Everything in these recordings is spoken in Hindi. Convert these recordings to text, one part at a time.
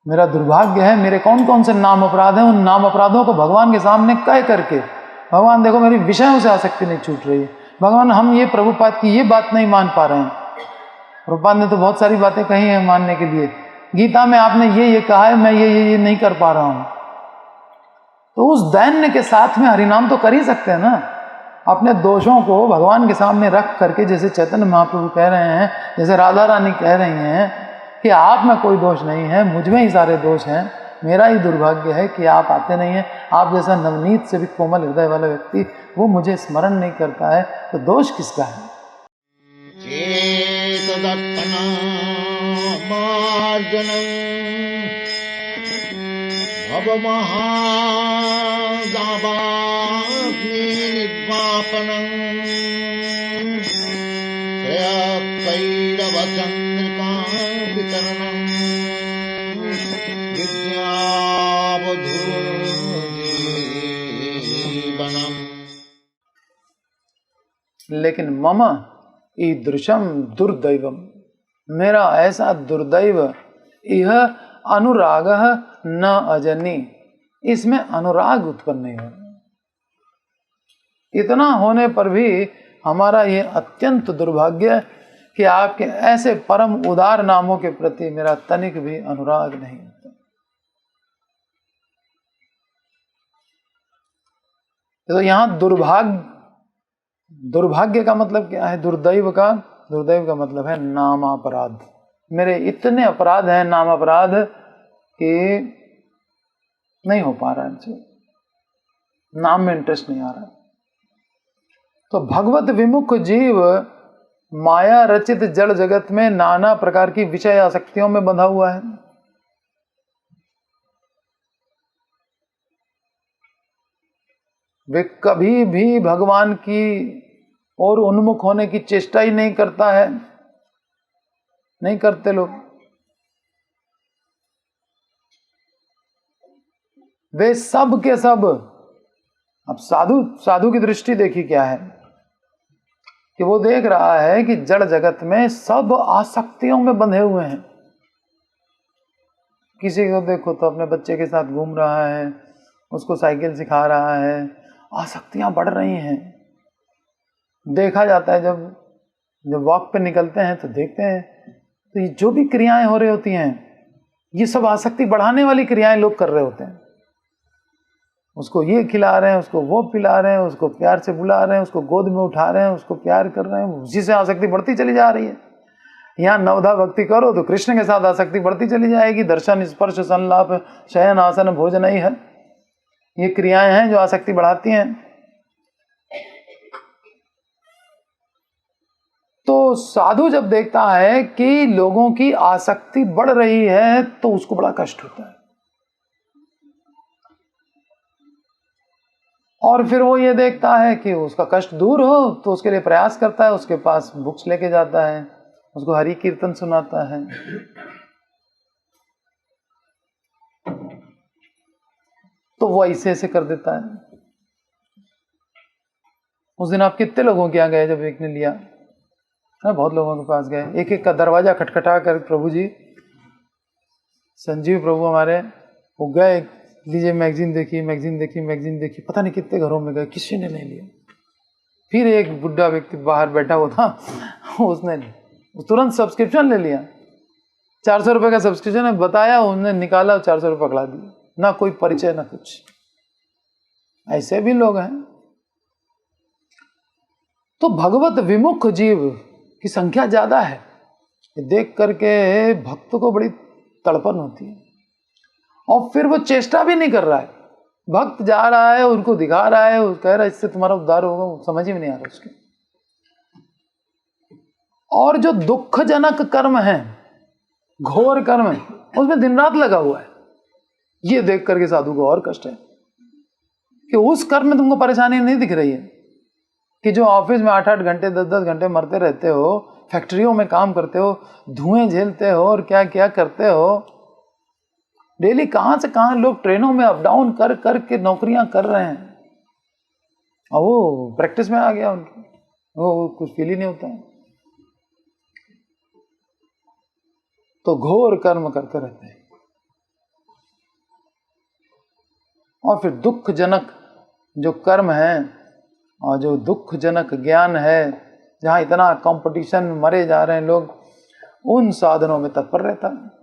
मेरा दुर्भाग्य है, मेरे कौन कौन से नाम अपराध हैं, उन नाम अपराधों को भगवान के सामने कह करके, भगवान देखो मेरी विषयों से आसक्ति नहीं छूट रही है, भगवान हम ये प्रभुपाद की ये बात नहीं मान पा रहे हैं। प्रभुपाद ने तो बहुत सारी बातें कही हैं मानने के लिए, गीता में आपने ये कहा है, मैं ये नहीं कर पा रहा हूं। तो उस दैन्य के साथ में हरिनाम तो कर ही सकते हैं ना। अपने दोषों को भगवान के सामने रख करके, जैसे चैतन्य महाप्रभु कह रहे हैं, जैसे राधा रानी कह रही हैं कि आप में कोई दोष नहीं है, मुझ में ही सारे दोष हैं, मेरा ही दुर्भाग्य है कि आप आते नहीं हैं। आप जैसा नवनीत से भी कोमल हृदय वाला व्यक्ति वो मुझे स्मरण नहीं करता है, तो दोष किसका है? लेकिन मम ईदृशम दुर्दैवम, मेरा ऐसा दुर्दैव, यह अनुराग न अजनी, इसमें अनुराग उत्पन्न नहीं हो। इतना होने पर भी हमारा ये अत्यंत दुर्भाग्य कि आपके ऐसे परम उदार नामों के प्रति मेरा तनिक भी अनुराग नहीं होता। तो यहां दुर्भाग्य का मतलब क्या है? दुर्दैव का मतलब है नामापराध। मेरे इतने अपराध हैं, नाम अपराध, कि नहीं हो पा रहा है इनसे, नाम में इंटरेस्ट नहीं आ रहा है। तो भगवत विमुख जीव माया रचित जड़ जगत में नाना प्रकार की विषय आसक्तियों में बंधा हुआ है। वे कभी भी भगवान की और उन्मुख होने की चेष्टा ही नहीं करता है, नहीं करते लोग। वे सब के सब, अब साधु की दृष्टि देखी क्या है कि वो देख रहा है कि जड़ जगत में सब आसक्तियों में बंधे हुए हैं। किसी को देखो तो अपने बच्चे के साथ घूम रहा है, उसको साइकिल सिखा रहा है, आसक्तियां बढ़ रही हैं। देखा जाता है जब वॉक पे निकलते हैं तो देखते हैं, तो ये जो भी क्रियाएं हो रही होती हैं, ये सब आसक्ति बढ़ाने वाली क्रियाएं लोग कर रहे होते हैं। उसको ये खिला रहे हैं, उसको वो पिला रहे हैं, उसको प्यार से बुला रहे हैं, उसको गोद में उठा रहे हैं, उसको प्यार कर रहे हैं, उसी से आसक्ति बढ़ती चली जा रही है। यहाँ नवधा भक्ति करो तो कृष्ण के साथ आसक्ति बढ़ती चली जाएगी। दर्शन, स्पर्श, संलाप, शयन, आसन, भोजन ही है, ये क्रियाएं हैं जो आसक्ति बढ़ाती हैं। तो साधु जब देखता है कि लोगों की आसक्ति बढ़ रही है तो उसको बड़ा कष्ट होता है, और फिर वो ये देखता है कि उसका कष्ट दूर हो तो उसके लिए प्रयास करता है, उसके पास बुक्स लेके जाता है, उसको हरि कीर्तन सुनाता है। तो वो ऐसे ऐसे कर देता है। उस दिन आप कितने लोगों के यहाँ गए जब एक ने लिया? बहुत लोगों के पास गए, एक एक का दरवाजा खटखटा कर, प्रभु जी, संजीव प्रभु हमारे, वो गए, लीजिए मैगजीन देखी, पता नहीं कितने घरों में गए, किसी ने नहीं लिया। फिर एक बुढ़ा व्यक्ति बाहर बैठा हुआ था, उसने तुरंत सब्सक्रिप्शन ले लिया। 400 रुपए का सब्सक्रिप्शन है, बताया, उसने निकाला, 400 रुपये पकड़ा दिया, ना कोई परिचय ना कुछ। ऐसे भी लोग हैं। तो भगवत विमुख जीव की संख्या ज्यादा है, देख करके भक्त को बड़ी तड़पन होती है, और फिर वो चेष्टा भी नहीं कर रहा है। भक्त जा रहा है, उनको दिखा रहा है, वो कह रहा है इससे तुम्हारा उद्धार होगा, समझ ही में नहीं आ रहा उसके। और जो दुखजनक कर्म है, घोर कर्म है, उसमें दिन रात लगा हुआ है। ये देख करके साधु को और कष्ट है कि उस कर्म में तुमको परेशानी नहीं दिख रही है कि जो ऑफिस में 8-8 घंटे 10-10 घंटे मरते रहते हो, फैक्ट्रियों में काम करते हो, धुएं झेलते हो और क्या क्या करते हो। डेली कहां से कहां लोग ट्रेनों में अप डाउन कर करके नौकरियां कर रहे हैं, और वो प्रैक्टिस में आ गया उनको, वो कुछ फील ही नहीं होता है। तो घोर कर्म करते रहते हैं। और फिर दुखजनक जो कर्म है और जो दुखजनक ज्ञान है, जहाँ इतना कंपटीशन, मरे जा रहे हैं लोग, उन साधनों में तत्पर रहता है।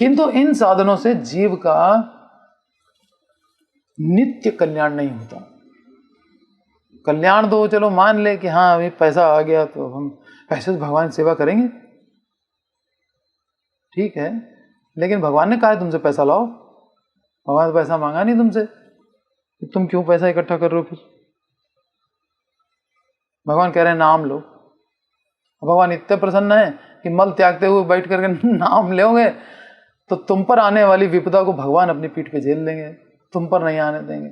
किंतु इन साधनों से जीव का नित्य कल्याण नहीं होता। कल्याण तो चलो मान ले कि हाँ अभी पैसा आ गया तो हम पैसे से भगवान सेवा करेंगे, ठीक है, लेकिन भगवान ने कहा है तुमसे पैसा लाओ, भगवान तो पैसा मांगा नहीं तुमसे, तुम क्यों पैसा इकट्ठा कर रहे हो? फिर भगवान कह रहे हैं नाम लो। भगवान इतने प्रसन्न है कि मल त्यागते हुए बैठ करके नाम लोगे तो तुम पर आने वाली विपदा को भगवान अपनी पीठ पे झेल लेंगे, तुम पर नहीं आने देंगे।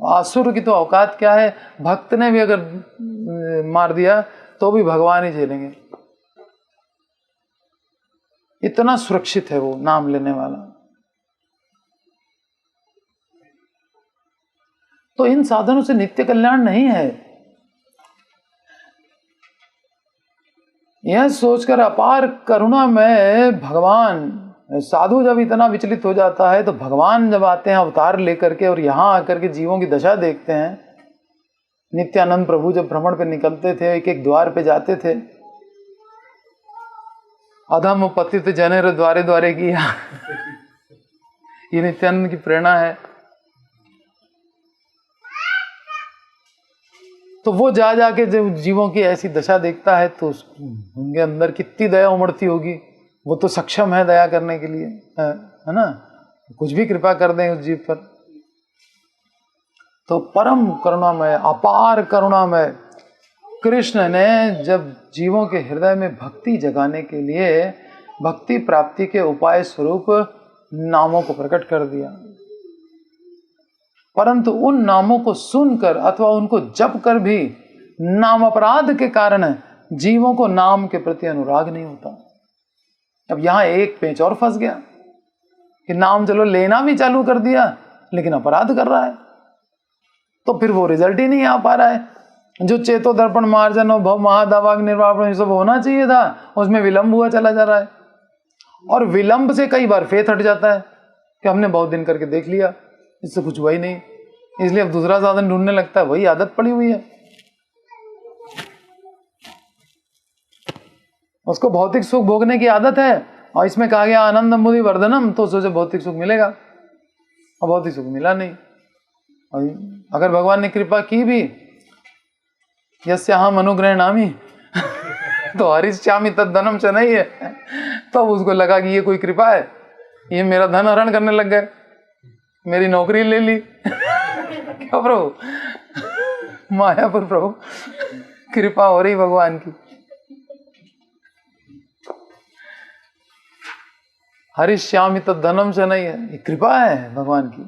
आसुर की तो औकात क्या है, भक्त ने भी अगर मार दिया तो भी भगवान ही झेलेंगे, इतना सुरक्षित है वो नाम लेने वाला। तो इन साधनों से नित्य कल्याण नहीं है। यह सोचकर अपार करुणा में भगवान, साधु जब इतना विचलित हो जाता है तो भगवान जब आते हैं अवतार लेकर के और यहां आकर के जीवों की दशा देखते हैं। नित्यानंद प्रभु जब भ्रमण पे निकलते थे, एक एक द्वार पे जाते थे, अधम पतित जनेर द्वारे द्वारे किया ये नित्यानंद की प्रेरणा है। तो वो जा जाके जब जीवों की ऐसी दशा देखता है तो उनके अंदर कितनी दया उमड़ती होगी। वो तो सक्षम है दया करने के लिए, है ना, कुछ भी कृपा कर दें उस जीव पर। तो परम करुणामय, अपार करुणामय कृष्ण ने जब जीवों के हृदय में भक्ति जगाने के लिए भक्ति प्राप्ति के उपाय स्वरूप नामों को प्रकट कर दिया, परंतु उन नामों को सुनकर अथवा उनको जप कर भी नाम अपराध के कारण जीवों को नाम के प्रति अनुराग नहीं होता। अब यहां एक पेंच और फंस गया कि नाम चलो लेना भी चालू कर दिया लेकिन अपराध कर रहा है, तो फिर वो रिजल्ट ही नहीं आ पा रहा है। जो चेतो दर्पण मार्जन और भव महादावाग निर्वापन ये सब होना चाहिए था, उसमें विलंब हुआ चला जा रहा है। और विलंब से कई बार फेथ हट जाता है कि हमने बहुत दिन करके देख लिया, इससे कुछ हुआ ही नहीं, इसलिए अब दूसरा साधन ढूंढने लगता है। वही आदत पड़ी हुई है, उसको भौतिक सुख भोगने की आदत है। और इसमें कहा गया आनंदम बुद्धि वर्धनम, तो सोचे भौतिक सुख मिलेगा, और भौतिक सुख मिला नहीं। और अगर भगवान ने कृपा की भी, यस्याहम अनुग्रह नामी तो हरिश्यामी तद्धनम च नहीं है, तो उसको लगा कि ये कोई कृपा है, ये मेरा धन हरण करने लग गए, मेरी नौकरी ले ली क्या प्रभु, माया पर प्रभु कृपा हो रही भगवान की। हरिश्यामी तद्धनम च नहीं है, ये कृपा है भगवान की।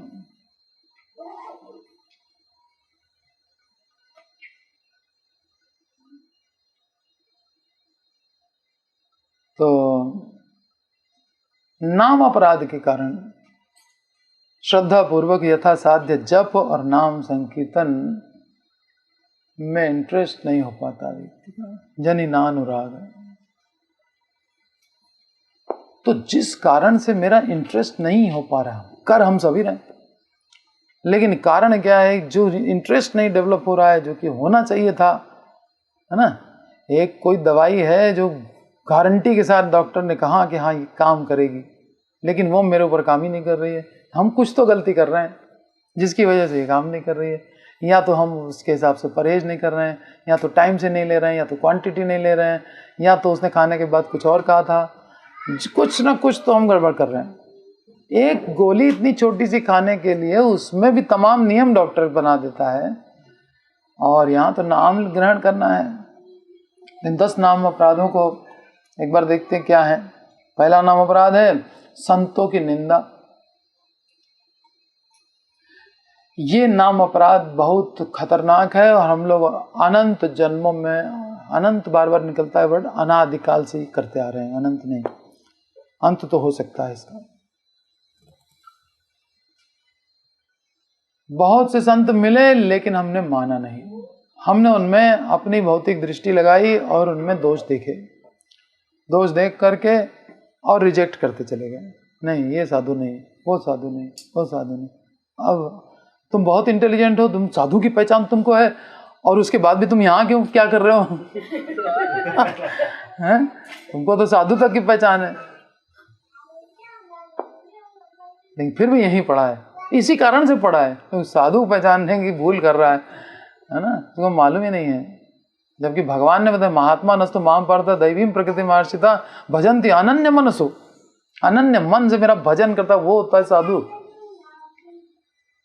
तो नाम अपराध के कारण श्रद्धा पूर्वक यथा साध्य जप और नाम संकीर्तन में इंटरेस्ट नहीं हो पाता व्यक्ति का, जनी नानुराग है। तो जिस कारण से मेरा इंटरेस्ट नहीं हो पा रहा, कर हम सभी रहे, लेकिन कारण क्या है, जो इंटरेस्ट नहीं डेवलप हो रहा है, जो कि होना चाहिए था, है ना। एक कोई दवाई है जो गारंटी के साथ डॉक्टर ने कहा कि हाँ ये काम करेगी, लेकिन वो मेरे ऊपर काम ही नहीं कर रही है। हम कुछ तो गलती कर रहे हैं जिसकी वजह से ये काम नहीं कर रही है। या तो हम उसके हिसाब से परहेज नहीं कर रहे हैं, या तो टाइम से नहीं ले रहे हैं, या तो क्वांटिटी नहीं ले रहे हैं, या तो उसने खाने के बाद कुछ और कहा था, कुछ ना कुछ तो हम गड़बड़ कर रहे हैं। एक गोली इतनी छोटी सी खाने के लिए उसमें भी तमाम नियम डॉक्टर बना देता है, और यहाँ तो नाम ग्रहण करना है। इन 10 नाम अपराधों को एक बार देखते हैं क्या है। पहला नाम अपराध है संतों की निंदा। ये नाम अपराध बहुत खतरनाक है, और हम लोग अनंत जन्मों में, अनंत बार बार निकलता है वर्ड, अनादिकाल से ही करते आ रहे हैं, अनंत नहीं, अंत तो हो सकता है इसका। बहुत से संत मिले लेकिन हमने माना नहीं, हमने उनमें अपनी भौतिक दृष्टि लगाई और उनमें दोष देखे, दोष देख करके और रिजेक्ट करते चले गए, नहीं ये साधु नहीं, वो साधु नहीं, वो साधु नहीं। अब तुम बहुत इंटेलिजेंट हो, तुम साधु की पहचान तुमको है, और उसके बाद भी तुम यहाँ क्यों क्या कर रहे हो? हैं? तुमको तो साधु तक की पहचान है, लेकिन फिर भी यहीं पड़ा है, इसी कारण से पड़ा है, तो साधु पहचानने की भूल कर रहा है ना, तुमको मालूम ही नहीं है। जबकि भगवान ने बताया महात्मा नस्तु माम पार्थ दैवीम प्रकृति मार्शिता भजन्ति अनन्य मनसो, अनन्य मन से मेरा भजन करता वो होता है साधु।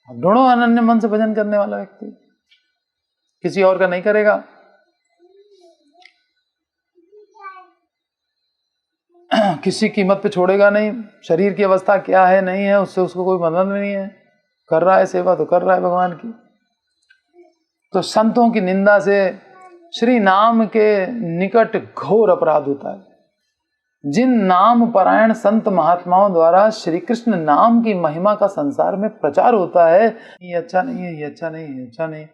अब ढूंढो अनन्य मन से भजन करने वाला व्यक्ति, किसी और का नहीं करेगा। किसी कीमत पे छोड़ेगा नहीं, शरीर की अवस्था क्या है नहीं है उससे उसको कोई मतलब नहीं है, कर रहा है सेवा तो कर रहा है भगवान की। तो संतों की निंदा से श्री नाम के निकट घोर अपराध होता है। जिन नाम परायण संत महात्माओं द्वारा श्री कृष्ण नाम की महिमा का संसार में प्रचार होता है, ये अच्छा नहीं है, ये अच्छा नहीं है, अच्छा नहीं,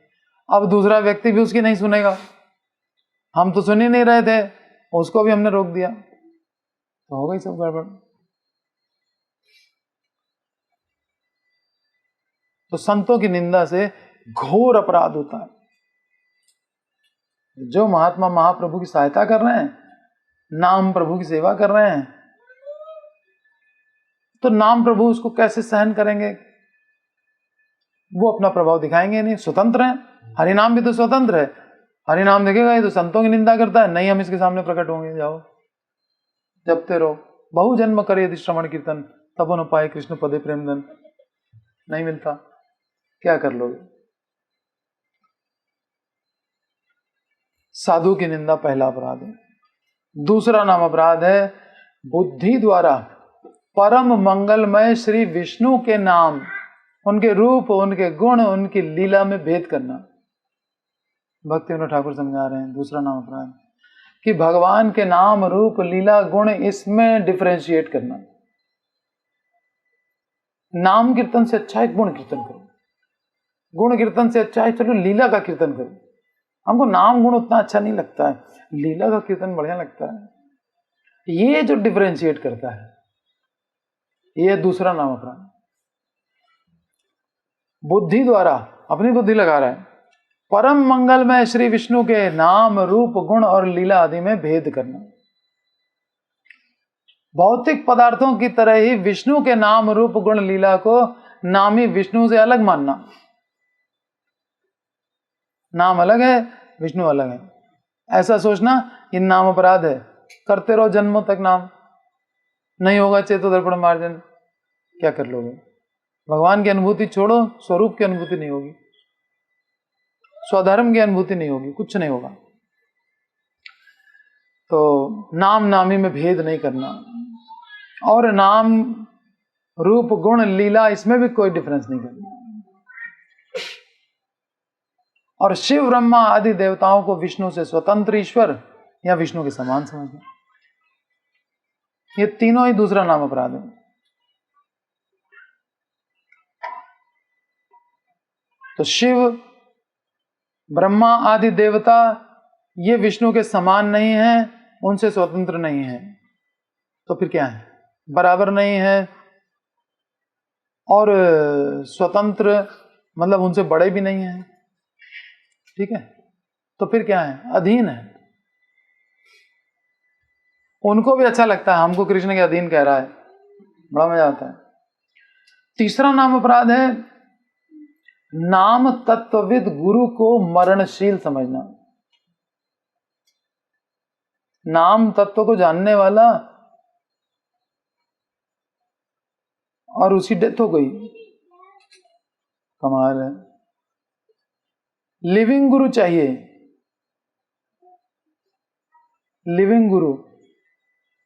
अब दूसरा व्यक्ति भी उसकी नहीं सुनेगा। हम तो सुन ही नहीं रहे थे, उसको भी हमने रोक दिया, तो हो गई सब गड़बड़। तो संतों की निंदा से घोर अपराध होता है। जो महात्मा महाप्रभु की सहायता कर रहे हैं, नाम प्रभु की सेवा कर रहे हैं, तो नाम प्रभु उसको कैसे सहन करेंगे? वो अपना प्रभाव दिखाएंगे नहीं, स्वतंत्र हैं। हरिनाम भी तो स्वतंत्र है, हरिनाम देखेगा ये तो संतों की निंदा करता है, नहीं हम इसके सामने प्रकट होंगे, जाओ जपते रहो, बहु जन्म करे यदि श्रवण कीर्तन तब न पाए कृष्ण पदे प्रेम धन, नहीं मिलता, क्या कर लोगे? साधु की निंदा पहला अपराध है। दूसरा नाम अपराध है बुद्धि द्वारा परम मंगलमय श्री विष्णु के नाम, उनके रूप, उनके गुण, उनकी लीला में भेद करना। भक्ति विनोद ठाकुर समझा रहे हैं दूसरा नाम अपराध कि भगवान के नाम रूप लीला गुण इसमें डिफरेंशिएट करना। नाम कीर्तन से अच्छा है गुण कीर्तन करो, गुण कीर्तन से अच्छा है चलो लीला का कीर्तन करो। हमको नाम गुण उतना अच्छा नहीं लगता है, लीला का कीर्तन बढ़िया लगता है। ये जो डिफरेंशिएट करता है, ये दूसरा नाम अपराध। बुद्धि द्वारा अपनी बुद्धि लगा रहा है, परम मंगलमय श्री विष्णु के नाम रूप गुण और लीला आदि में भेद करना। भौतिक पदार्थों की तरह ही विष्णु के नाम रूप गुण लीला को नामी विष्णु से अलग मानना। नाम अलग है, विष्णु अलग है, ऐसा सोचना ये नाम अपराध है। करते रहो जन्मों तक नाम, नहीं होगा चेतो दर्पण मार्जन, क्या कर लोगे? भगवान की अनुभूति छोड़ो, स्वरूप की अनुभूति नहीं होगी, स्वधर्म की अनुभूति नहीं होगी, कुछ नहीं होगा। तो नाम नामी में भेद नहीं करना, और नाम रूप गुण लीला इसमें भी कोई डिफरेंस नहीं करना। और शिव ब्रह्मा आदि देवताओं को विष्णु से स्वतंत्र ईश्वर या विष्णु के समान समझना, ये तीनों ही दूसरा नाम अपराध है। तो शिव ब्रह्मा आदि देवता ये विष्णु के समान नहीं है, उनसे स्वतंत्र नहीं है, तो फिर क्या है? बराबर नहीं है, और स्वतंत्र मतलब उनसे बड़े भी नहीं है, ठीक है? तो फिर क्या है? अधीन है। उनको भी अच्छा लगता है हमको कृष्ण के अधीन कह रहा है, बड़ा मजा आता है। तीसरा नाम अपराध है नाम तत्वविद गुरु को मरणशील समझना। नाम तत्व को जानने वाला और उसकी डेथ हो गई, कमाल है। लिविंग गुरु चाहिए, लिविंग गुरु।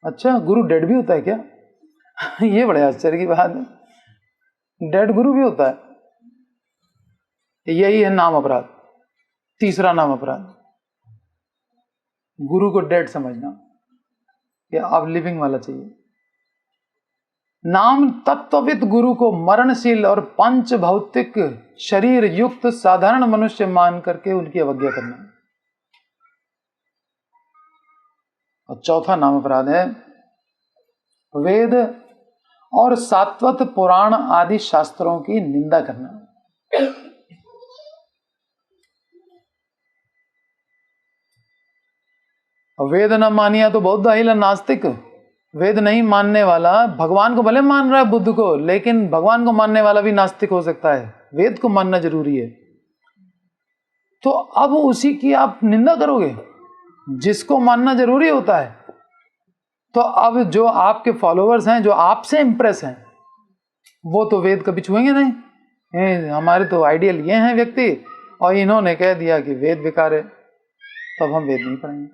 अच्छा, गुरु डेड भी होता है क्या? ये बड़े आश्चर्य की बात है, डेड गुरु भी होता है। यही है नाम अपराध, तीसरा नाम अपराध, गुरु को डेड समझना, या अब लिविंग वाला चाहिए। नाम तत्वविद गुरु को मरणशील और पंच भौतिक शरीर युक्त साधारण मनुष्य मान करके उनकी अवज्ञा करना। और चौथा नाम अपराध है वेद और सात्वत पुराण आदि शास्त्रों की निंदा करना। वेद न मानिया तो बौद्ध हिल नास्तिक। वेद नहीं मानने वाला भगवान को भले मान रहा है, बुद्ध को, लेकिन भगवान को मानने वाला भी नास्तिक हो सकता है। वेद को मानना जरूरी है। तो अब उसी की आप निंदा करोगे, जिसको मानना जरूरी होता है। तो अब जो आपके फॉलोअर्स हैं, जो आपसे इंप्रेस हैं, वो तो वेद कभी छुएंगे नहीं। हमारे तो आइडियल ये हैं व्यक्ति, और इन्होंने कह दिया कि वेद बेकार है, तब हम वेद नहीं पढ़ेंगे।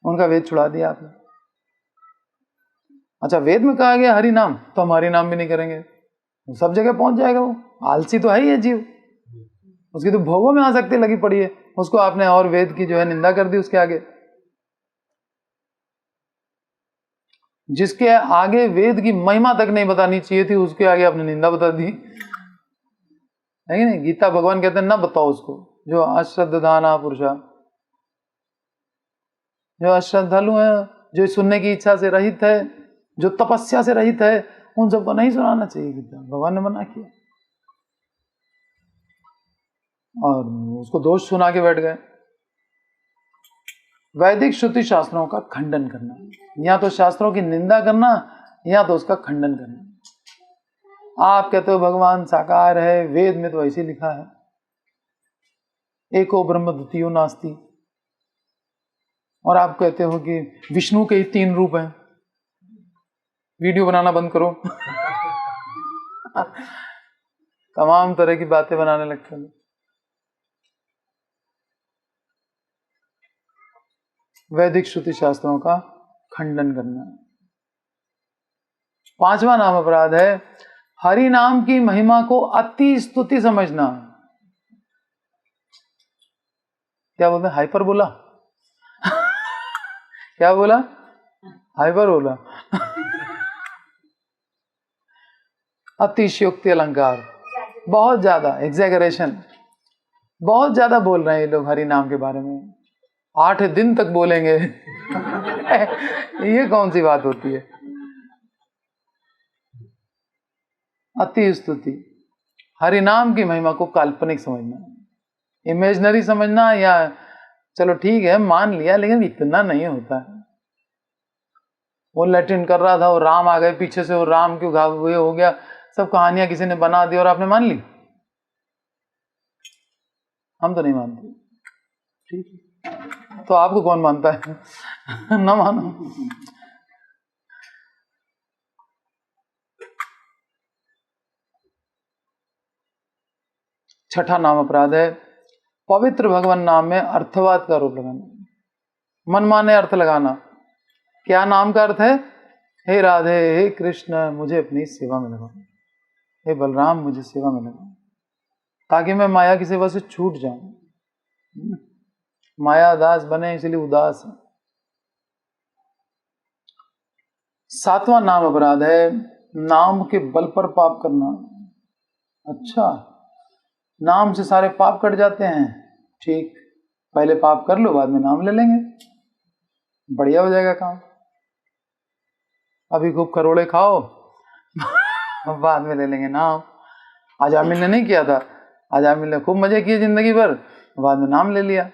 उनका वेद छुड़ा दिया आपने। अच्छा, वेद में कहा गया हरि नाम, तो हम हरि नाम भी नहीं करेंगे। सब जगह पहुंच जाएगा वो। आलसी तो है ही है जीव, उसकी तो भोगों में आसक्ति लगी पड़ी है। उसको आपने और वेद की जो है निंदा कर दी उसके आगे। जिसके आगे वेद की महिमा तक नहीं बतानी चाहिए थी, उसके आगे आपने निंदा बता दी, है कि नहीं? गीता भगवान कहते हैं ना बताओ उसको, जो अश्रद्धाना पुरुषा, जो अश्रद्धालु है, जो सुनने की इच्छा से रहित है, जो तपस्या से रहित है, उन सबको नहीं सुनाना चाहिए। गीता भगवान ने मना किया, और उसको दोष सुना के बैठ गए। वैदिक श्रुति शास्त्रों का खंडन करना, या तो शास्त्रों की निंदा करना या तो उसका खंडन करना। आप कहते हो भगवान साकार है, वेद में तो ऐसे लिखा है, एको ब्रह्म द्वितीयो नास्ति, और आप कहते हो कि विष्णु के ही 3 रूप हैं। वीडियो बनाना बंद करो। तमाम तरह की बातें बनाने लगते हैं। वैदिक श्रुति शास्त्रों का खंडन करना। 5वां नाम अपराध है हरि नाम की महिमा को अति स्तुति समझना। क्या बोलते हैं? हाइपर बोला। क्या बोला? हाइपर बोला। अतिशयोक्ति अलंकार, बहुत ज्यादा एग्जैगरेशन, बहुत ज्यादा बोल रहे हैं ये लोग हरि नाम के बारे में। 8 दिन तक बोलेंगे। ये कौन सी बात होती है? अति स्तुति, हरि नाम की महिमा को काल्पनिक समझना, इमेजिनरी समझना, या चलो ठीक है मान लिया, लेकिन इतना नहीं होता है। वो लैट्रिन कर रहा था, वो राम आ गए पीछे से, वो राम क्यों घाव हुए हो गया, सब कहानियां किसी ने बना दी और आपने मान ली। हम तो नहीं मानते। ठीक है, तो आपको कौन मानता है? ना मानो। छठा नाम अपराध है पवित्र भगवान नाम में अर्थवाद का आरोप लगाना, मनमाने अर्थ लगाना। क्या नाम का अर्थ है? हे राधे, हे कृष्ण, मुझे अपनी सेवा में लगाओ, हे बलराम, मुझे सेवा में लगाओ, ताकि मैं माया की सेवा से छूट जाऊं। माया दास बने इसलिए उदास है। 7वां नाम अपराध है नाम के बल पर पाप करना। अच्छा, नाम से सारे पाप कट जाते हैं। ठीक, पहले पाप कर लो, बाद में नाम ले लेंगे, बढ़िया हो जाएगा काम। अभी खूब करोड़े खाओ, बाद में ले लेंगे नाम। आजामिल ने नहीं किया था, आजामिल ने खूब मजे किए जिंदगी भर, बाद में नाम ले लिया।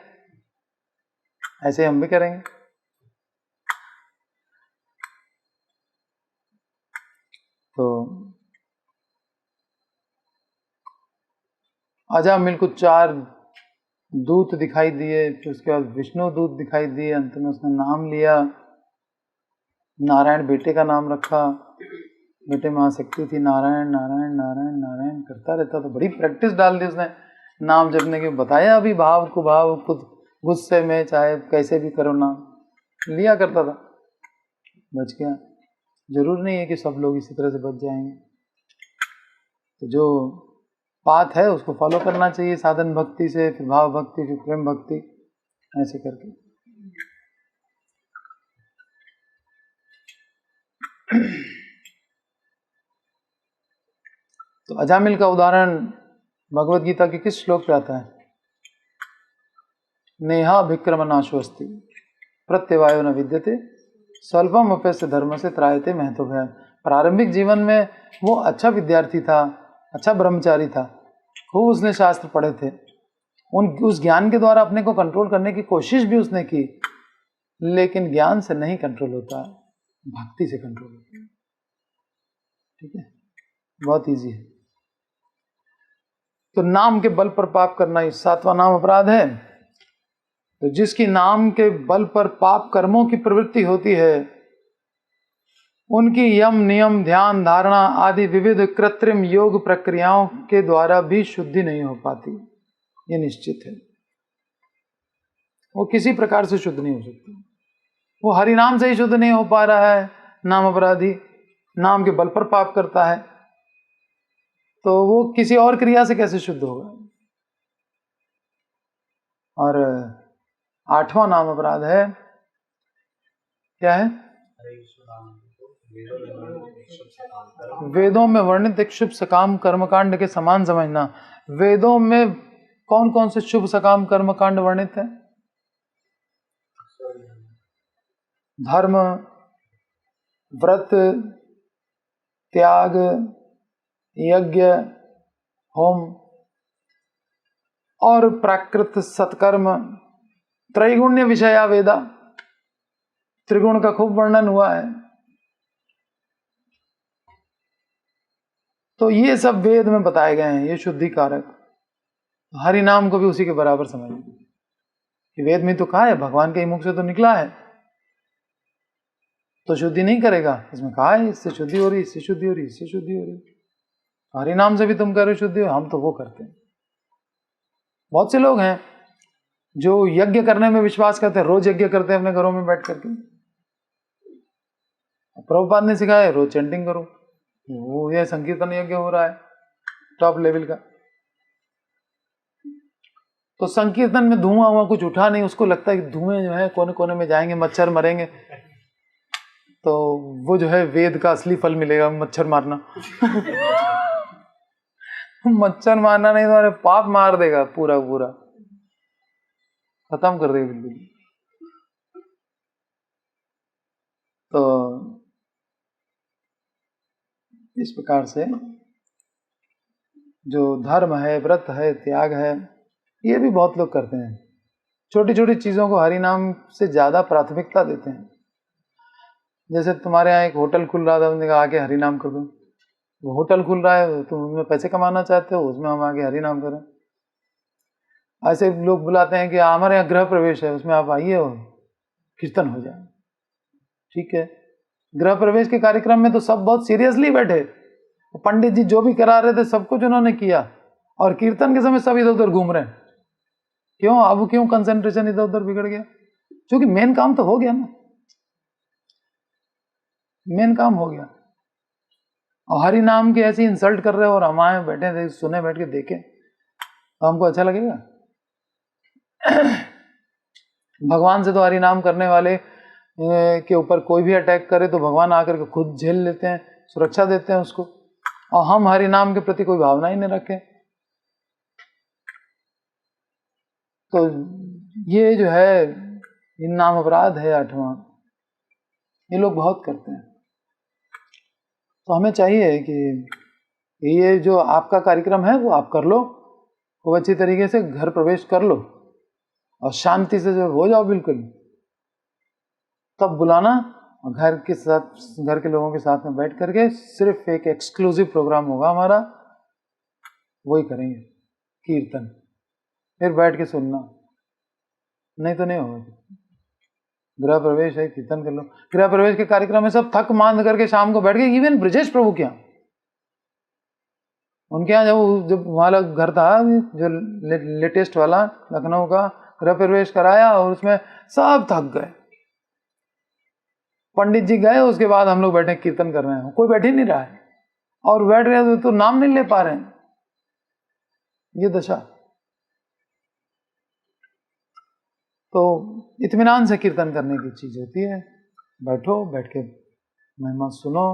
ऐसे हम भी करेंगे। तो अजामिल को 4 दूत दिखाई दिए, फिर उसके बाद विष्णु दूत दिखाई दिए, अंत में उसने नाम लिया, नारायण बेटे का नाम रखा। बेटे में आसक्ति थी, नारायण नारायण नारायण नारायण करता रहता था। बड़ी प्रैक्टिस डाल दी उसने नाम जपने की। बताया अभी, भाव को भाव, खुद गुस्से में चाहे कैसे भी करो नाम लिया करता था, बच गया। जरूर नहीं है कि सब लोग इसी तरह से बच जाएंगे। तो जो पाथ है उसको फॉलो करना चाहिए, साधन भक्ति से, फिर भाव भक्ति, फिर प्रेम भक्ति, ऐसे करके। तो अजामिल का उदाहरण भगवत गीता के किस श्लोक पे आता है? नेहा विक्रम नाशोस्ति प्रत्यवायो न विद्यते स्वल्पम अप्यस्य धर्म से त्रायते महतो भय। प्रारंभिक जीवन में वो अच्छा विद्यार्थी था, अच्छा ब्रह्मचारी था, खूब उसने शास्त्र पढ़े थे, उस ज्ञान के द्वारा अपने को कंट्रोल करने की कोशिश भी उसने की, लेकिन ज्ञान से नहीं कंट्रोल होता, भक्ति से कंट्रोल होता है। ठीक है, बहुत इजी है। तो नाम के बल पर पाप करना ये 7वां नाम अपराध है। तो जिसकी नाम के बल पर पाप कर्मों की प्रवृत्ति होती है, उनकी यम नियम ध्यान धारणा आदि विविध कृत्रिम योग प्रक्रियाओं के द्वारा भी शुद्धि नहीं हो पाती, ये निश्चित है। वो किसी प्रकार से शुद्ध नहीं हो सकती। वो हरि नाम से ही शुद्ध नहीं हो पा रहा है, नाम अपराधी नाम के बल पर पाप करता है, तो वो किसी और क्रिया से कैसे शुद्ध होगा। और 8वां नाम अपराध है, क्या है? वेदों में वर्णित एक शुभ सकाम कर्मकांड के समान समझना। वेदों में कौन कौन से शुभ सकाम कर्मकांड वर्णित है? धर्म, व्रत, त्याग, यज्ञ, होम और प्राकृत सत्कर्म। त्रैगुण्य विषया वेदा, त्रिगुण का खूब वर्णन हुआ है। तो ये सब वेद में बताए गए हैं, ये शुद्धि कारक। हरि नाम को भी उसी के बराबर समझिए कि वेद में तो कहा है, भगवान के मुख से तो निकला है, तो शुद्धि नहीं करेगा। इसमें कहा है इससे शुद्धि हो रही, इससे शुद्धि हो रही, इससे शुद्धि हो रही। हरि नाम से भी तुम कर रहे हो शुद्धि, हम तो वो करते हैं। बहुत से लोग हैं जो यज्ञ करने में विश्वास करते हैं, रोज यज्ञ करते हैं अपने घरों में बैठ करके। प्रभुपाद ने सिखाया है रोज चैंटिंग करो, वो ये संकीर्तन यज्ञ हो रहा है टॉप लेवल का। तो संकीर्तन में धुआं हुआ कुछ उठा नहीं, उसको लगता है कि धुएं जो है कोने कोने में जाएंगे, मच्छर मरेंगे, तो वो जो है वेद का असली फल मिलेगा, मच्छर मारना। मच्छर मारना नहीं, तुम्हारे पाप मार देगा पूरा पूरा, खत्म कर देगा बिल्कुल। तो इस प्रकार से जो धर्म है, व्रत है, त्याग है, ये भी बहुत लोग करते हैं। छोटी छोटी चीजों को हरि नाम से ज्यादा प्राथमिकता देते हैं। जैसे तुम्हारे यहाँ एक होटल खुल रहा था, उन्होंने कहा आके हरि नाम कर दो। वो होटल खुल रहा है, तुम उसमें पैसे कमाना चाहते हो, उसमें हम आके हरि नाम करें। ऐसे लोग बुलाते हैं कि हमारे यहाँ गृह प्रवेश है, उसमें आप आइए और कीर्तन हो जाए। ठीक है, गृह प्रवेश के कार्यक्रम में तो सब बहुत सीरियसली बैठे, पंडित जी जो भी करा रहे थे सब कुछ उन्होंने किया, और कीर्तन के समय सब इधर उधर घूम रहे हैं। क्यों? अब क्यों कंसंट्रेशन इधर उधर बिगड़ गया? क्योंकि मेन काम तो हो गया ना, मेन काम हो गया। और हरि नाम की ऐसी इंसल्ट कर रहे हो और हम आए बैठे थे सुने, बैठ के देखें तो हमको अच्छा लगेगा? भगवान से तो हरि नाम करने वाले के ऊपर कोई भी अटैक करे तो भगवान आकर के खुद झेल लेते हैं, सुरक्षा देते हैं उसको, और हम हरि नाम के प्रति कोई भावना ही नहीं रखें। तो ये जो है ये नाम अपराध है 8वां, ये लोग बहुत करते हैं। तो हमें चाहिए कि ये जो आपका कार्यक्रम है वो आप कर लो, खूब अच्छी तरीके से घर प्रवेश कर लो और शांति से जो हो जाओ बिल्कुल, तब बुलाना। और घर के साथ, घर के लोगों के साथ में बैठ करके सिर्फ एक एक्सक्लूसिव प्रोग्राम होगा हमारा, वही करेंगे कीर्तन, फिर बैठ के सुनना, नहीं तो नहीं होगा। गृह प्रवेश है, कीर्तन कर लो। गृह प्रवेश के कार्यक्रम में सब थक मान करके शाम को बैठ गए। इवन ब्रजेश प्रभु के यहाँ, उनके यहाँ जब वाला घर था जो लेटेस्ट वाला लखनऊ का, गृह प्रवेश कराया और उसमें सब थक गए। पंडित जी गए, उसके बाद हम लोग बैठे कीर्तन कर रहे हैं, कोई बैठ ही नहीं रहा है, और बैठ रहे तो नाम नहीं ले पा रहे हैं। ये दशा। तो इत्मीनान से कीर्तन करने की चीज होती है। बैठो, बैठ के महिमा सुनो,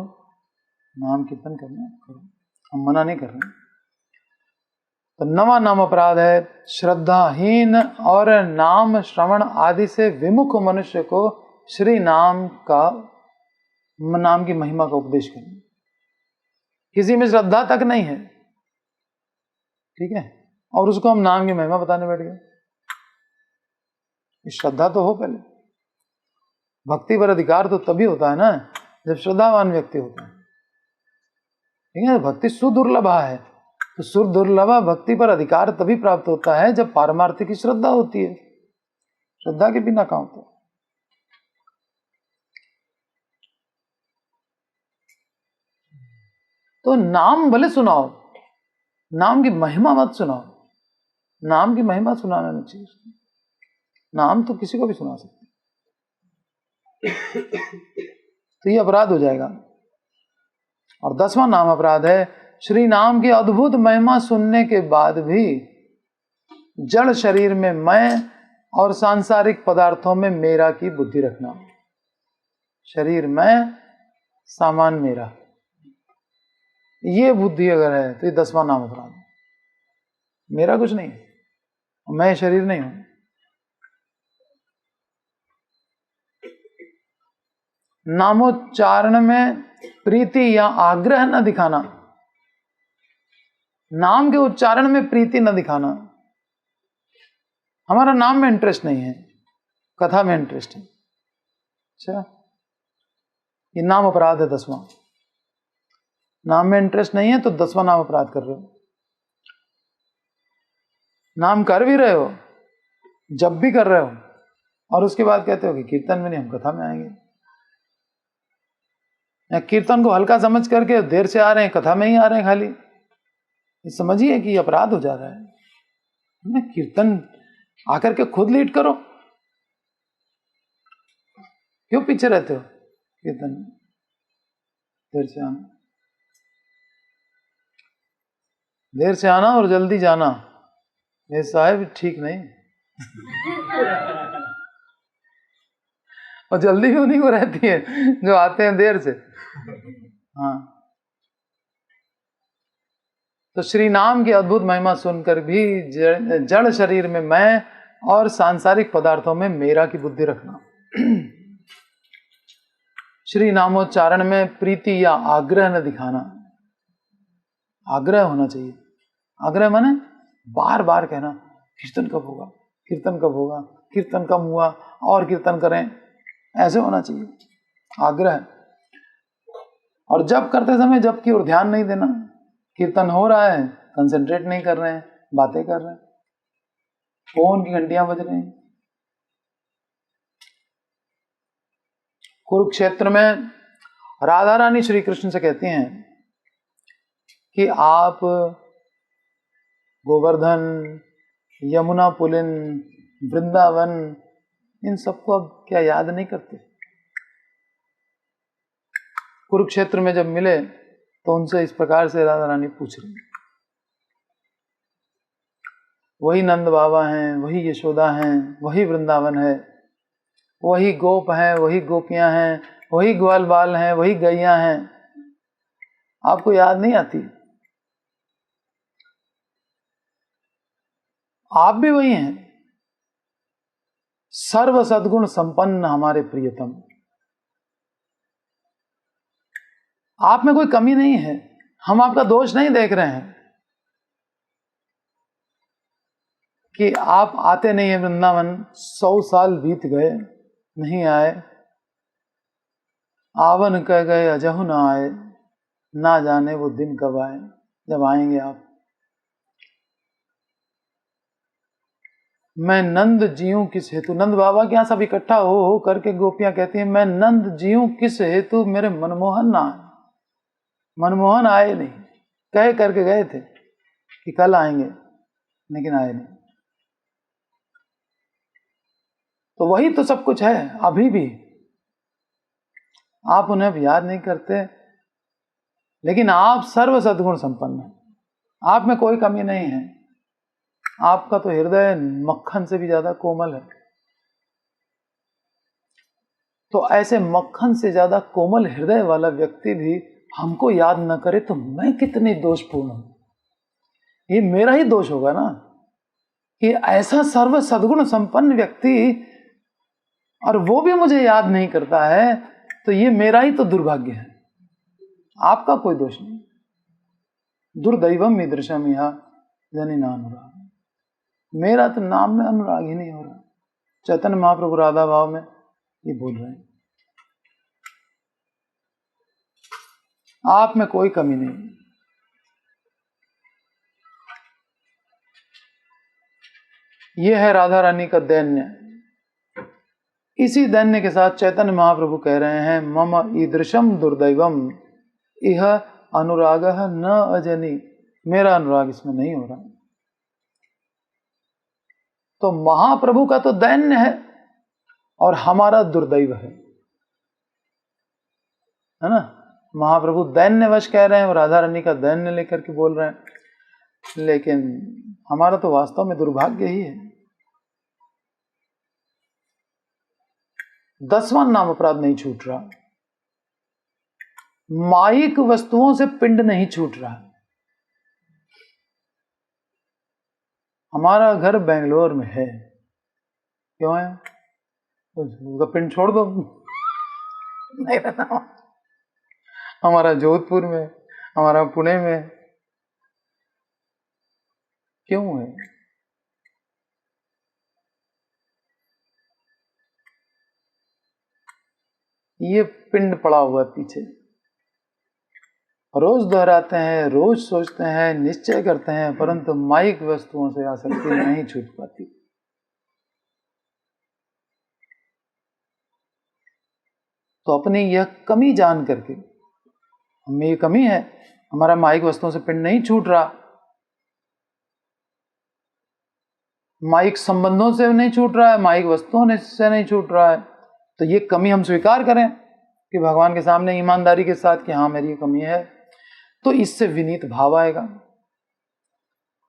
नाम कीर्तन करना करो, हम मना नहीं कर रहे। तो 9वां नाम अपराध है श्रद्धाहीन और नाम श्रवण आदि से विमुख मनुष्य को श्री नाम की महिमा का उपदेश करें। किसी में श्रद्धा तक नहीं है, ठीक है, और उसको हम नाम की महिमा बताने बैठ गए। श्रद्धा तो हो पहले। भक्ति पर अधिकार तो तभी होता है ना जब श्रद्धावान व्यक्ति होता है, ठीक है। भक्ति सुदुर्लभा है, तो सुदुर्लभा भक्ति पर अधिकार तभी प्राप्त होता है जब पारमार्थिक की श्रद्धा होती है। श्रद्धा के बिना कहां होता है। तो नाम भले सुनाओ, नाम की महिमा मत सुनाओ। नाम की महिमा सुनाना नहीं चाहिए। नाम तो किसी को भी सुना सकते, तो ये अपराध हो जाएगा। और 10वां नाम अपराध है, श्री नाम की अद्भुत महिमा सुनने के बाद भी जड़ शरीर में मैं और सांसारिक पदार्थों में मेरा की बुद्धि रखना। शरीर मैं, सामान मेरा, ये बुद्धि अगर है तो ये 10वां नाम अपराध है। मेरा कुछ नहीं है, मैं शरीर नहीं हूं। नामोच्चारण में प्रीति या आग्रह न दिखाना। नाम के उच्चारण में प्रीति न दिखाना। हमारा नाम में इंटरेस्ट नहीं है, कथा में इंटरेस्ट है। अच्छा, ये नाम अपराध है 10वां। नाम में इंटरेस्ट नहीं है तो 10वां नाम अपराध कर रहे हो। नाम कर भी रहे हो, जब भी कर रहे हो, और उसके बाद कहते हो कि कीर्तन में नहीं, हम कथा में आएंगे। या कीर्तन को हल्का समझ करके देर से आ रहे हैं, कथा में ही आ रहे हैं खाली। समझिए कि अपराध हो जा रहा है। कीर्तन आकर के खुद लीड करो, क्यों पीछे रहते हो कीर्तन में? देर से आना, देर से आना और जल्दी जाना, ये साहब ठीक नहीं। और जल्दी भी उन्हीं को रहती है जो आते हैं देर से। हाँ, तो श्री नाम की अद्भुत महिमा सुनकर भी जड़ शरीर में मैं और सांसारिक पदार्थों में मेरा की बुद्धि रखना। श्री नामोच्चारण में प्रीति या आग्रह न दिखाना। आग्रह होना चाहिए। आग्रह माने बार बार कहना, कीर्तन कब होगा, कीर्तन कब होगा, कीर्तन कब हुआ, और कीर्तन करें, ऐसे होना चाहिए आग्रह। और जब करते समय जब की ओर ध्यान नहीं देना। कीर्तन हो रहा है, कंसंट्रेट नहीं कर रहे हैं, बातें कर रहे हैं, फोन की घंटियां बज रही हैं। कुरुक्षेत्र में राधा रानी श्री कृष्ण से कहती हैं कि आप गोवर्धन, यमुना पुलिन, वृंदावन, इन सबको अब क्या याद नहीं करते? कुरुक्षेत्र में जब मिले तो उनसे इस प्रकार से राधा रानी पूछ रही, वही नंद बाबा हैं, वही यशोदा हैं, वही वृंदावन है, वही गोप हैं, वही गोपियां हैं, वही ग्वाल बाल हैं, वही गैया हैं, आपको याद नहीं आती? आप भी वही हैं, सर्व सद्गुण संपन्न हमारे प्रियतम। आप में कोई कमी नहीं है, हम आपका दोष नहीं देख रहे हैं कि आप आते नहीं है वृंदावन, 100 साल बीत गए नहीं आए, आवन कह गए अजहु ना आए, ना जाने वो दिन कब आए जब आएंगे आप। मैं नंद जीऊं किस हेतु, नंद बाबा के यहाँ सब इकट्ठा हो करके गोपियां कहती हैं, मैं नंद जीऊं किस हेतु, मेरे मनमोहन ना आए। मनमोहन आए नहीं, कह करके गए थे कि कल आएंगे, लेकिन आए नहीं। तो वही तो सब कुछ है अभी भी, आप उन्हें अब याद नहीं करते, लेकिन आप सर्व सद्गुण संपन्न हैं, आप में कोई कमी नहीं है। आपका तो हृदय मक्खन से भी ज्यादा कोमल है। तो ऐसे मक्खन से ज्यादा कोमल हृदय वाला व्यक्ति भी हमको याद न करे तो मैं कितनी दोषपूर्ण हूं। ये मेरा ही दोष होगा ना कि ऐसा सर्व सद्गुण संपन्न व्यक्ति और वो भी मुझे याद नहीं करता है, तो ये मेरा ही तो दुर्भाग्य है, आपका कोई दोष नहीं। दुर्दैवम ईदृशम यह जनी ना अनुराग, मेरा तो नाम में अनुराग ही नहीं हो रहा। चैतन्य महाप्रभु राधा भाव में ये बोल रहे हैं, आप में कोई कमी नहीं। ये है राधा रानी का दैन्य। इसी दैन्य के साथ चैतन्य महाप्रभु कह रहे हैं, मम ईदृशम दुर्दैवम इह अनुराग न अजनी, मेरा अनुराग इसमें नहीं हो रहा। तो महाप्रभु का तो दैन्य है और हमारा दुर्दैव है ना। महाप्रभु दैन्यवश कह रहे हैं और राधा रानी का दैन्य लेकर के बोल रहे हैं, लेकिन हमारा तो वास्तव में दुर्भाग्य ही है। 10वां नाम अपराध नहीं छूट रहा, माइक वस्तुओं से पिंड नहीं छूट रहा। हमारा घर बेंगलोर में है, क्यों है? उसका पिंड छोड़ दो, नहीं रहना। हमारा जोधपुर में, हमारा पुणे में, क्यों है? ये पिंड पड़ा हुआ पीछे, रोज दोहराते हैं, रोज सोचते हैं, निश्चय करते हैं, परंतु माइक वस्तुओं से आसक्ति नहीं छूट पाती। तो अपनी यह कमी जान करके, हमें ये कमी है, हमारा माइक वस्तुओं से पिंड नहीं छूट रहा, माइक संबंधों से नहीं छूट रहा है, माइक वस्तुओं से नहीं छूट रहा है, तो ये कमी हम स्वीकार करें कि भगवान के सामने ईमानदारी के साथ कि हाँ मेरी ये कमी है। तो इससे विनीत भाव आएगा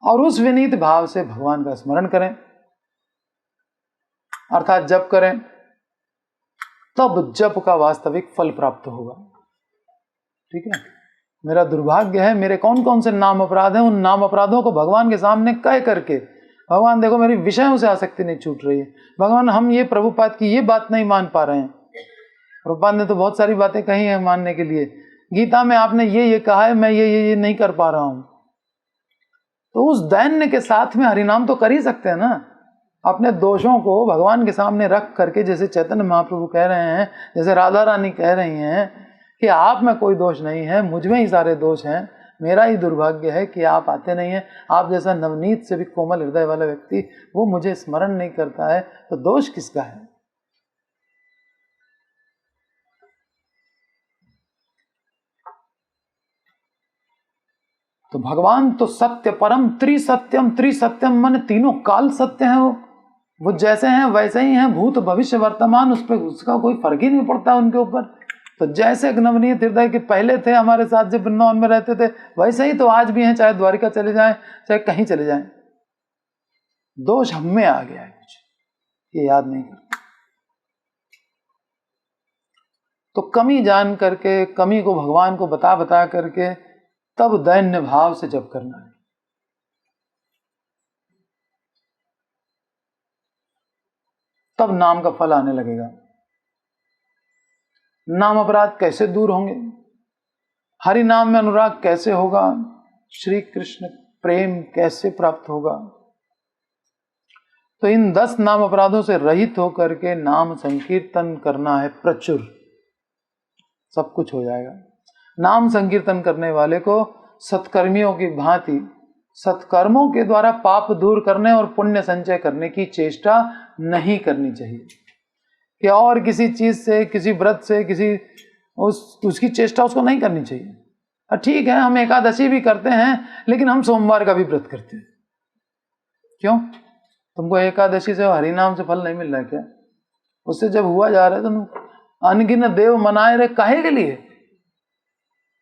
और उस विनीत भाव से भगवान का स्मरण करें, अर्थात जप करें, तब जप का वास्तविक फल प्राप्त होगा। ठीक है, मेरा दुर्भाग्य है, मेरे कौन कौन से नाम अपराध हैं, उन नाम अपराधों को भगवान के सामने कह करके, भगवान देखो मेरी विषयों से आसक्ति नहीं छूट रही है, भगवान हम ये प्रभुपाद की ये बात नहीं मान पा रहे हैं। प्रभुपाद ने तो बहुत सारी बातें कही हैं मानने के लिए, गीता में आपने ये कहा है, मैं ये नहीं कर पा रहा हूं। तो उस दैन्य के साथ में हरिनाम तो कर ही सकते हैं ना। अपने दोषों को भगवान के सामने रख करके, जैसे चैतन्य महाप्रभु कह रहे हैं, जैसे राधा रानी कह रही हैं कि आप में कोई दोष नहीं है, मुझ में ही सारे दोष हैं, मेरा ही दुर्भाग्य है कि आप आते नहीं हैं। आप जैसा नवनीत से भी कोमल हृदय वाला व्यक्ति वो मुझे स्मरण नहीं करता है, तो दोष किसका है? तो भगवान तो सत्य परम त्रिसत्यम, त्रिसत्यम मन तीनों काल सत्य है। वो जैसे हैं वैसे ही हैं, भूत भविष्य वर्तमान, उस पर उसका कोई फर्क ही नहीं पड़ता उनके ऊपर। तो जैसे नवनीत हृदय के पहले थे हमारे साथ जब वृंदावन में रहते थे, वैसे ही तो आज भी हैं, चाहे द्वारिका चले जाएं चाहे कहीं चले जाएं। दोष हम में आ गया है कुछ, ये याद नहीं करते। तो कमी जान करके, कमी को भगवान को बता बता करके, तब दैन्य भाव से जप करना है। तब नाम का फल आने लगेगा। नाम अपराध कैसे दूर होंगे, हरि नाम में अनुराग कैसे होगा, श्री कृष्ण प्रेम कैसे प्राप्त होगा? तो इन 10 नाम अपराधों से रहित होकर के नाम संकीर्तन करना है प्रचुर, सब कुछ हो जाएगा। नाम संकीर्तन करने वाले को सत्कर्मियों की भांति सत्कर्मों के द्वारा पाप दूर करने और पुण्य संचय करने की चेष्टा नहीं करनी चाहिए कि और किसी चीज से, किसी व्रत से, किसी उसकी चेष्टा उसको नहीं करनी चाहिए। ठीक है, हम एकादशी भी करते हैं, लेकिन हम सोमवार का भी व्रत करते हैं। क्यों? तुमको एकादशी से हरिनाम से फल नहीं मिल रहा है क्या? उससे जब हुआ जा रहा है तो अनगिनत देव मनाए रहे, काहे के लिए?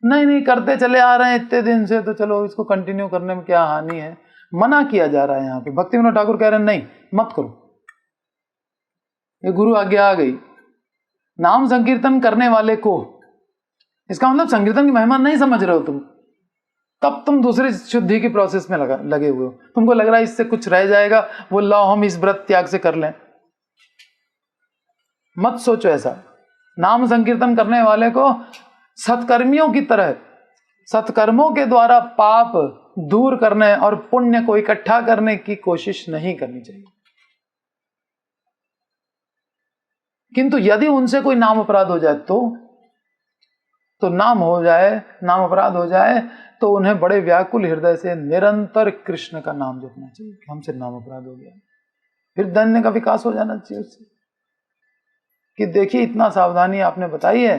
नहीं करते चले आ रहे हैं इतने दिन से, तो चलो इसको कंटिन्यू करने में क्या हानि है? मना किया जा रहा है यहाँ पे। भक्ति विनोद ठाकुर कह रहे हैं नहीं मत करो, ये गुरु आज्ञा आ गई। नाम संकीर्तन करने वाले को, इसका मतलब संकीर्तन की महिमा नहीं समझ रहे हो तुम, तब तुम दूसरी शुद्धि की प्रोसेस में लगे हुए हो। तुमको लग रहा है इससे कुछ रह जाएगा, वो लाओ हम इस व्रत त्याग से कर लें। मत सोचो ऐसा। नाम संकीर्तन करने वाले को सत्कर्मियों की तरह सत्कर्मों के द्वारा पाप दूर करने और पुण्य को इकट्ठा करने की कोशिश नहीं करनी चाहिए। किंतु यदि उनसे कोई नाम अपराध हो जाए तो नाम अपराध हो जाए तो उन्हें बड़े व्याकुल हृदय से निरंतर कृष्ण का नाम जपना चाहिए कि हमसे नाम अपराध हो गया। फिर धन्य का विकास हो जाना चाहिए उससे कि देखिए इतना सावधानी आपने बताई है,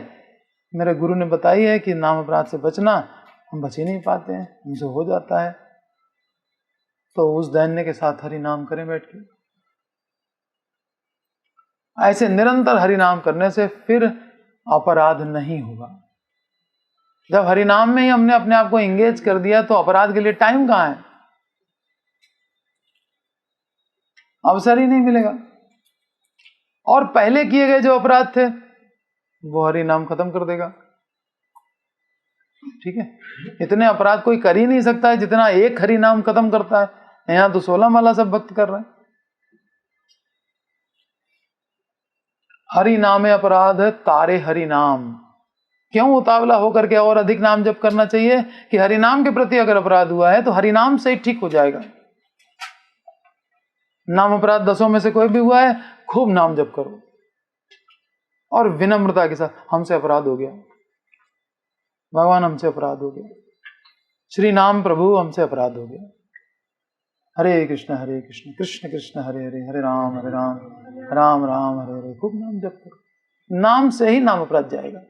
मेरे गुरु ने बताई है कि नाम अपराध से बचना, हम बच ही नहीं पाते हैं, हमसे हो जाता है। तो उस दैन्य के साथ हरि नाम करें बैठ के। ऐसे निरंतर हरि नाम करने से फिर अपराध नहीं होगा। जब हरि नाम में ही हमने अपने आप को एंगेज कर दिया तो अपराध के लिए टाइम कहां है, अवसर ही नहीं मिलेगा। और पहले किए गए जो अपराध थे वो हरि नाम खत्म कर देगा। ठीक है, इतने अपराध कोई कर ही नहीं सकता है जितना एक हरि नाम खत्म करता है। यहां तो 16 माला सब भक्त कर रहे हैं। हरि नामे अपराध तारे हरि नाम। क्यों उतावला होकर के और अधिक नाम जप करना चाहिए कि हरि नाम के प्रति अगर अपराध हुआ है तो हरि नाम से ही ठीक हो जाएगा। नाम अपराध 10 में से कोई भी हुआ है, खूब नाम जप करो और विनम्रता के साथ, हमसे अपराध हो गया भगवान, हमसे अपराध हो गया, श्री नाम प्रभु हमसे अपराध हो गया, हरे कृष्ण कृष्ण कृष्ण हरे हरे, हरे राम राम राम हरे हरे। खूब नाम जप करो, नाम से ही नाम अपराध जाएगा।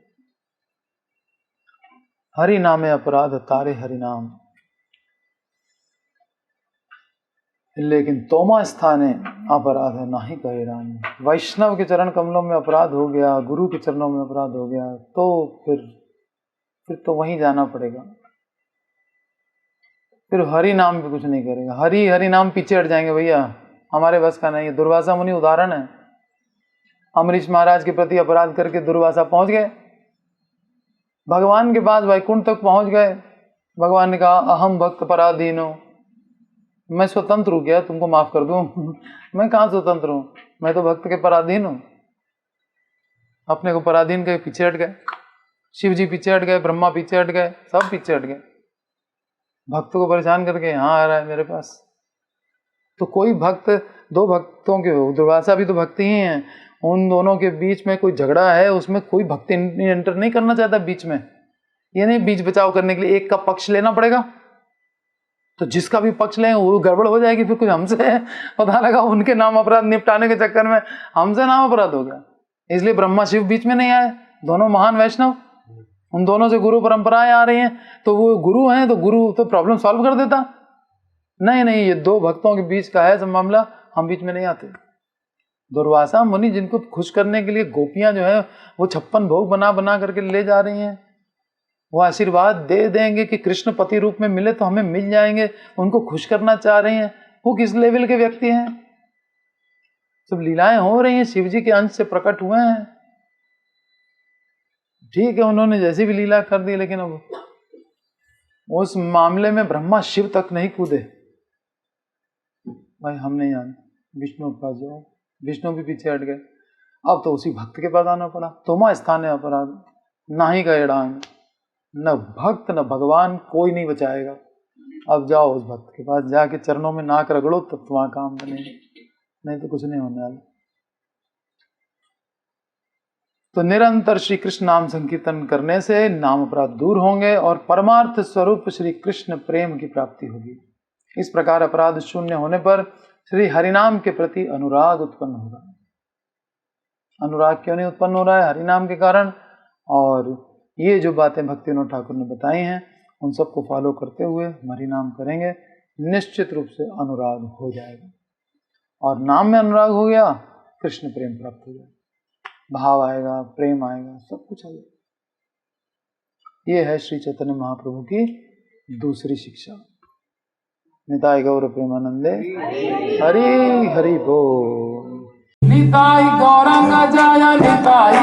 हरि नामे अपराध तारे हरि नाम। लेकिन तोमा स्थाने अपराध है नाही कहे राम। वैष्णव के चरण कमलों में अपराध हो गया, गुरु के चरणों में अपराध हो गया तो फिर तो वहीं जाना पड़ेगा। फिर हरि नाम भी कुछ नहीं करेगा। हरि नाम पीछे हट जाएंगे भैया, हमारे बस का नहीं है। दुर्वासा मुनि उदाहरण है। अमरीश महाराज के प्रति अपराध करके दुर्वासा पहुंच गए भगवान के पास, वैकुंठ तक पहुंच गए। भगवान ने कहा अहम भक्त पराधीन हो, मैं स्वतंत्र हूं क्या तुमको माफ कर दूं? मैं कहां स्वतंत्र हूं, मैं तो भक्त के पराधीन हूं। अपने को पराधीन के पीछे हट गए। शिव जी पीछे हट गए, ब्रह्मा पीछे हट गए, सब पीछे हट गए। भक्तों को परेशान करके यहां आ रहा है मेरे पास। तो कोई भक्त, दो भक्तों के हो, दुर्वासा भी तो भक्त ही हैं, उन दोनों के बीच में कोई झगड़ा है, उसमें कोई भक्त एंटर नहीं करना चाहता बीच में। ये नहीं बीच बचाव करने के लिए एक का पक्ष लेना पड़ेगा, तो जिसका भी पक्ष लें वो गड़बड़ हो जाएगी। फिर कुछ हमसे पता लगा उनके नाम अपराध निपटाने के चक्कर में हमसे नाम अपराध हो गया। इसलिए ब्रह्मा शिव बीच में नहीं आए, दोनों महान वैष्णव, उन दोनों से गुरु परंपराएं आ रही हैं, तो वो गुरु हैं तो गुरु तो प्रॉब्लम सॉल्व कर देता। नहीं, ये दो भक्तों के बीच का है सब मामला, हम बीच में नहीं आते। दुर्वासा मुनि जिनको खुश करने के लिए गोपियां जो है वो 56 भोग बना बना करके ले जा रही हैं, वो आशीर्वाद दे देंगे कि कृष्ण पति रूप में मिले तो हमें मिल जाएंगे, उनको खुश करना चाह रही हैं। वो किस लेवल के व्यक्ति हैं? सब लीलाएं हो रही हैं, शिव जी के अंश से प्रकट हुए हैं। ठीक है, उन्होंने जैसी भी लीला कर दी, लेकिन अब उस मामले में ब्रह्मा शिव तक नहीं कूदे। भाई हम नहीं जानते, विष्णु के पास जाओ, विष्णु भी पीछे हट गए। अब तो उसी भक्त के पास आना पड़ा। तोमा स्थाने अपराध नाही का डांग, न भक्त न भगवान कोई नहीं बचाएगा। अब जाओ उस भक्त के पास, जाके चरणों में नाक रगड़ो, तब तुम्हारा काम बनेगा, नहीं तो कुछ नहीं होने वाला। तो निरंतर श्री कृष्ण नाम संकीर्तन करने से नाम अपराध दूर होंगे और परमार्थ स्वरूप श्री कृष्ण प्रेम की प्राप्ति होगी। इस प्रकार अपराध शून्य होने पर श्री हरिनाम के प्रति अनुराग उत्पन्न होगा। अनुराग क्यों नहीं उत्पन्न हो रहा है? हरिनाम के कारण। और ये जो बातें भक्ति विनोद ठाकुर ने बताई हैं उन सबको फॉलो करते हुए हरिनाम करेंगे, निश्चित रूप से अनुराग हो जाएगा। और नाम में अनुराग हो गया, कृष्ण प्रेम प्राप्त हो जाएगा, भाव आएगा, प्रेम आएगा, सब कुछ आएगा। ये है श्री चैतन्य महाप्रभु की दूसरी शिक्षा। निताय गौर प्रेमानंदे हरि हरि बोल। निताय गौरंग जय निताय